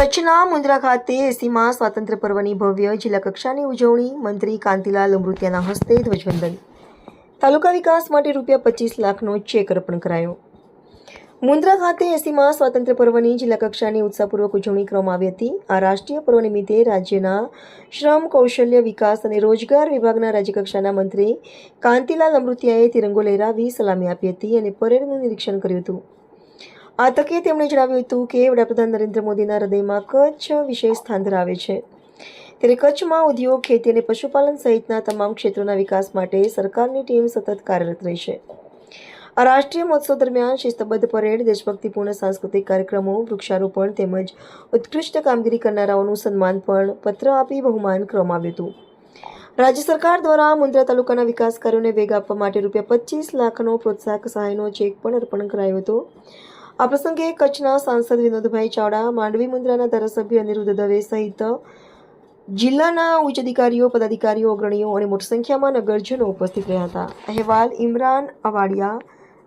કચ્છના મુન્દ્રા ખાતે 80મા સ્વાતંત્ર્ય પર્વની ભવ્ય જિલ્લા કક્ષાની ઉજવણી મંત્રી કાંતિલાલ લંબૃતિયાના હસ્તે ધ્વજવંદન તાલુકા વિકાસ માટે ₹25 લાખનો ચેક અર્પણ કરાયો। મુન્દ્રા ખાતે 80મા સ્વાતંત્ર્ય પર્વની જિલ્લા કક્ષાની ઉત્સાહપૂર્વક ઉજવણી કરવામાં આવી હતી। આ રાષ્ટ્રીય પર્વ નિમિત્તે રાજ્યના શ્રમ કૌશલ્ય વિકાસ અને રોજગાર વિભાગના રાજ્યકક્ષાના મંત્રી કાંતિલાલ લંબૃતિયાએ તિરંગો લહેરાવી સલામી આપી હતી અને પરેડનું નિરીક્ષણ કર્યું હતું। આ તકે તેમણે જણાવ્યું હતું કે વડાપ્રધાન નરેન્દ્ર મોદીના હૃદયમાં કચ્છ વિશેષ સ્થાન ધરાવે છે, ત્યારે કચ્છમાં ઉદ્યોગ, ખેતી અને પશુપાલન સહિતના તમામ ક્ષેત્રોના વિકાસ માટે સરકારની ટીમ સતત કાર્યરત રહેશે। આ રાષ્ટ્રીય મહોત્સવ દરમિયાન શિસ્તબદ્ધ પરેડ, દેશભક્તિપૂર્ણ સાંસ્કૃતિક કાર્યક્રમો, વૃક્ષારોપણ તેમજ ઉત્કૃષ્ટ કામગીરી કરનારાઓનું સન્માન પણ પત્ર આપી બહુમાન કરવામાં આવ્યું હતું। રાજ્ય સરકાર દ્વારા મુન્દ્રા તાલુકાના વિકાસ કાર્યોને વેગ આપવા માટે ₹25 લાખનો પ્રોત્સાહક સહાયનો ચેક પણ અર્પણ કરાયો હતો। આ પ્રસંગે કચ્છના સાંસદ વિનોદભાઈ ચાવડા, માંડવી મુન્દ્રાના ધારાસભ્ય અનિરુદ્ધ દવે સહિત જિલ્લાના ઉચ્ચ અધિકારીઓ, પદાધિકારીઓ, અગ્રણીઓ અને મોટી સંખ્યામાં નગરજનો ઉપસ્થિત રહ્યા હતા। અહેવાલ Imran Awadiya,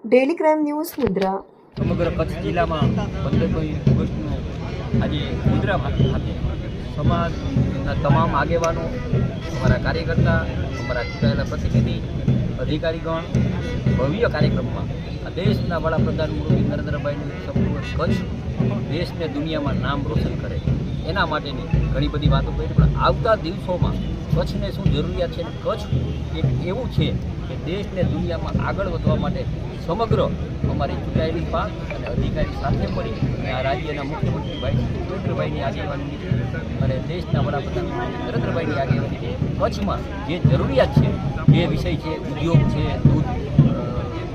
daily crime news, Mundra. સમગ્ર કચ્છ જિલ્લામાં 15મી ઓગસ્ટનું આજે મુન્દ્રા ખાતે સમાજના તમામ આગેવાનો, અમારા કાર્યકર્તા, અમારા ચૂંટાયેલા પ્રતિનિધિ, અધિકારીગણ ભવ્ય કાર્યક્રમમાં આ દેશના વડાપ્રધાન મોદી નરેન્દ્રભાઈનું સપનું કચ્છ દેશને દુનિયામાં નામ રોશન કરે એના માટેની ઘણી બધી વાતો કરી, પણ આવતા દિવસોમાં કચ્છને શું જરૂરિયાત છે, કચ્છ એક એવું છે કે દેશને દુનિયામાં આગળ વધવા માટે સમગ્ર અમારી ચૂંટાયેલી પાંખ અને અધિકારી સાથે મળી અને આ રાજ્યના મુખ્યમંત્રી ભાઈ નરેન્દ્રભાઈની આગેવાની અને દેશના વડાપ્રધાન નરેન્દ્રભાઈની આગેવાની કચ્છમાં જે જરૂરિયાત છે, જે વિષય છે, ઉદ્યોગ છે,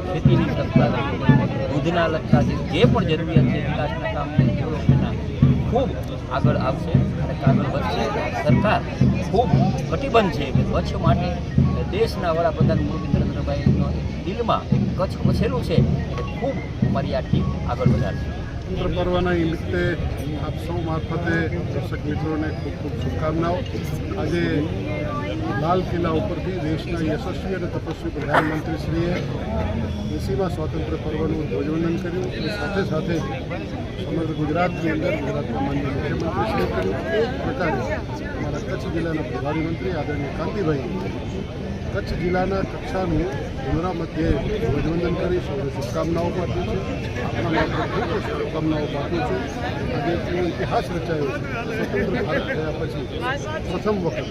ખેતીની લગતા, દૂધના લગતા જે પણ જરૂરિયાત છે, વિકાસના કામ ડેવલપમેન્ટના ખૂબ આગળ આવશે અને આગળ વધશે। સરકાર ખૂબ કટિબદ્ધ છે કે કચ્છ માટે દેશના વડાપ્રધાન મોદી નરેન્દ્રભાઈનો દિલમાં કચ્છ વસેલું છે એટલે ખૂબ અમારી આ ટીમ આગળ વધારશે। સ્વતંત્ર પર્વના નિમિત્તે આપ સૌ મારફતે દર્શક મિત્રોને ખૂબ ખૂબ શુભકામનાઓ। આજે લાલ કિલ્લા ઉપરથી દેશના યશસ્વી અને તપસ્વી પ્રધાનમંત્રીશ્રીએ 80મા સ્વાતંત્ર્ય પર્વનું ધ્વજવંદન કર્યું અને સાથે સાથે સમગ્ર ગુજરાતની અંદર ગુજરાતના માનનીય મુખ્યમંત્રીશ્રીએ કર્યું। એ જ પ્રકારે અમારા કચ્છ જિલ્લાના પ્રભારી મંત્રી આદરણીય કાંતિભાઈ કચ્છ જિલ્લાના કક્ષાનું મુન્દ્રા મધ્યે ધ્વજવંદન કરી સૌને શુભકામનાઓ પાઠવી છે। આપણા માટે ખૂબ શુભકામનાઓ પાઠવું છું। આજે એવો ઇતિહાસ રચાયો છે, સ્વતંત્ર ભારત થયા પછી પ્રથમ વખત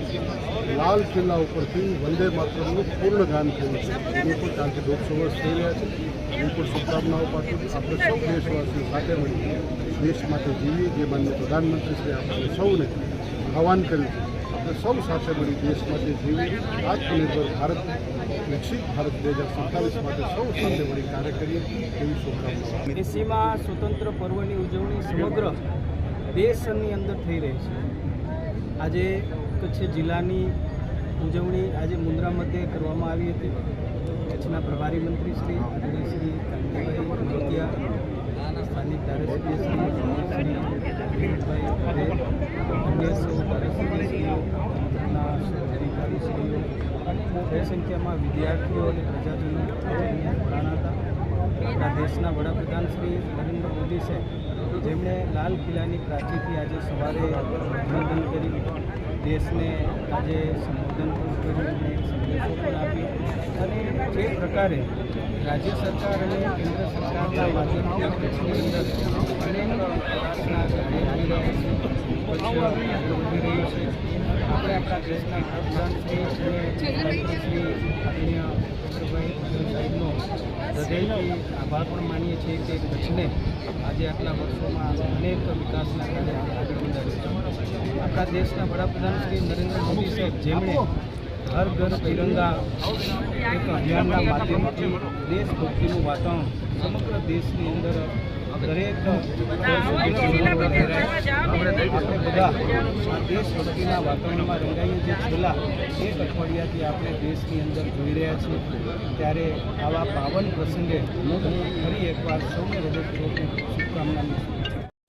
લાલ કિલ્લા ઉપરથી વંદે માતરમનું પૂર્ણ ગાન થયું છે। એ પણ કાલથી 150 વર્ષ થઈ રહ્યા છે। એ પણ શુભકામનાઓ પાઠવું છું। આપણે સૌ દેશવાસીઓ સાથે મળી દેશ માટે જીવીએ, જે માનનીય પ્રધાનમંત્રીશ્રીએ આપણને સૌને આહ્વાન કર્યું છે। આપણે સૌ સાથે મળી દેશ માટે જીવી આત્મનિર્ભર ભારત, વિકસિત ભારત 2047 માટે સૌ સાથે મળી કાર્ય કરીએ એવી શુભકામનાઓ। 80મા સ્વતંત્ર પર્વની ઉજવણી સમગ્ર દેશની અંદર થઈ રહી છે। આજે કચ્છ જિલ્લાની ઉજવણી આજે મુન્દ્રા મધ્યે કરવામાં આવી હતી। કચ્છના પ્રભારી મંત્રી શ્રી શ્રી કાંતિભાઈ લંબૃતિયા, સ્થાનિક ધારાસભ્ય શ્રી વિનોદભાઈ દવે, અન્ય સૌ ધારાસભ્યશ્રીઓ, અધિકારીશ્રીઓ અને મોટી સંખ્યામાં વિદ્યાર્થીઓ અને પ્રજાજનો જોડાણા હતા। આપણા દેશના વડાપ્રધાન શ્રી નરેન્દ્ર મોદી સાહેબ, જેમણે લાલ કિલ્લાની પ્રાચીરથી આજે સવારે અભિનંદન કરી, દેશને આજે સંબોધન પણ કર્યું અને સંદેશો પણ આપ્યો અને જે પ્રકારે રાજ્ય સરકાર અને કેન્દ્ર સરકારના માધ્યમથી કચ્છની અંદર અનેક વિકાસના કાર્ય આવી રહ્યા છે, કચ્છ આગળ વધી રહ્યું છે। આપણે આપણા દેશના પ્રધાનશ્રી અને મંત્રીશ્રી આદરણીય ચંદ્રભાઈ સાહેબનો હૃદયથી આભાર પણ માનીએ છીએ કે કચ્છને આજે આટલા વર્ષોમાં અનેક વિકાસના કાર્યથી આગળ વધાર્યું છે। આપણા દેશના વડાપ્રધાન શ્રી નરેન્દ્ર મોદી સાહેબ, જેમણે હર ઘર તિરંગા એક અભિયાનના માધ્યમથી દેશભક્તિનું વાતાવરણ સમગ્ર દેશની અંદર દરેક આપણે બધા આ દેશભક્તિના વાતાવરણમાં રંગાઈએ જે છેલ્લા 1 અઠવાડિયાથી આપણે દેશની અંદર જોઈ રહ્યા છીએ, ત્યારે આવા પાવન પ્રસંગે હું ફરી એકવાર સૌને હૃદયપૂર્વક શુભકામનાઓ।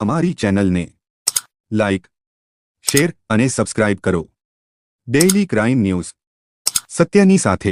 અમારી ચેનલને લાઇક, શેર અને સબસ્ક્રાઇબ કરો। ડેઇલી ક્રાઇમ ન્યૂઝ, સત્યની સાથે।